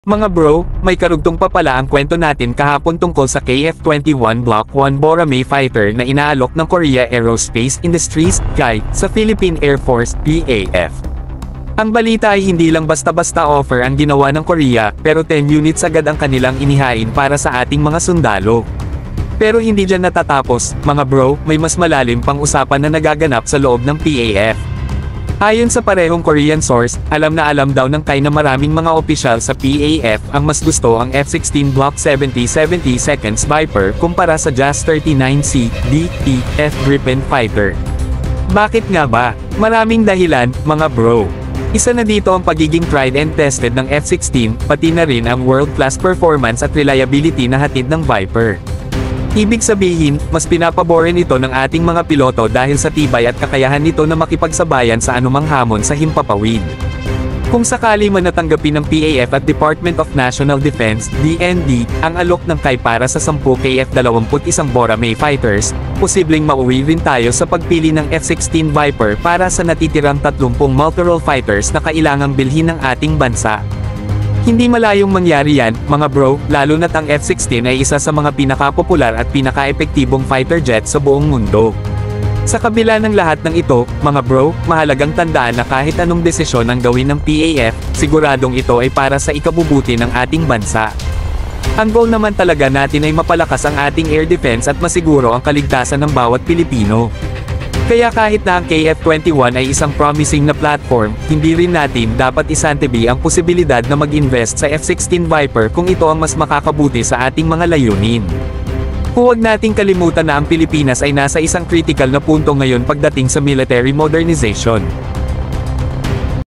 Mga bro, may karugtong pa pala ang kwento natin kahapon tungkol sa KF-21 Block 1 Boramae fighter na inaalok ng Korea Aerospace Industries, KAI, sa Philippine Air Force, PAF. Ang balita ay hindi lang basta-basta offer ang ginawa ng Korea, pero 10 units agad ang kanilang inihain para sa ating mga sundalo. Pero hindi dyan natatapos, mga bro, may mas malalim pang usapan na nagaganap sa loob ng PAF. Ayon sa parehong Korean source, alam daw ng KAI na maraming mga opisyal sa PAF ang mas gusto ang F-16 Block 70-70 seconds Viper kumpara sa JAS-39C, D, T, F Gripen fighter. Bakit nga ba? Maraming dahilan, mga bro. Isa na dito ang pagiging tried and tested ng F-16, pati na rin ang world-class performance at reliability na hatid ng Viper. Ibig sabihin, mas pinapaborin ito ng ating mga piloto dahil sa tibay at kakayahan nito na makipagsabayan sa anumang hamon sa himpapawid. Kung sakali man natanggapin ng PAF at Department of National Defense, DND, ang alok ng KAI para sa 10 KF-21 Boramae fighters, posibleng mauwi rin tayo sa pagpili ng F-16 Viper para sa natitirang 30 multirole fighters na kailangang bilhin ng ating bansa. Hindi malayong mangyari yan, mga bro, lalo na't ang F-16 ay isa sa mga pinakapopular at pinaka-epektibong fighter jet sa buong mundo. Sa kabila ng lahat ng ito, mga bro, mahalagang tandaan na kahit anong desisyon ang gawin ng PAF, siguradong ito ay para sa ikabubuti ng ating bansa. Ang goal naman talaga natin ay mapalakas ang ating air defense at masiguro ang kaligtasan ng bawat Pilipino. Kaya kahit na ang KF-21 ay isang promising na platform, hindi rin natin dapat isantabi ang posibilidad na mag-invest sa F-16 Viper kung ito ang mas makakabuti sa ating mga layunin. Huwag nating kalimutan na ang Pilipinas ay nasa isang critical na punto ngayon pagdating sa military modernization.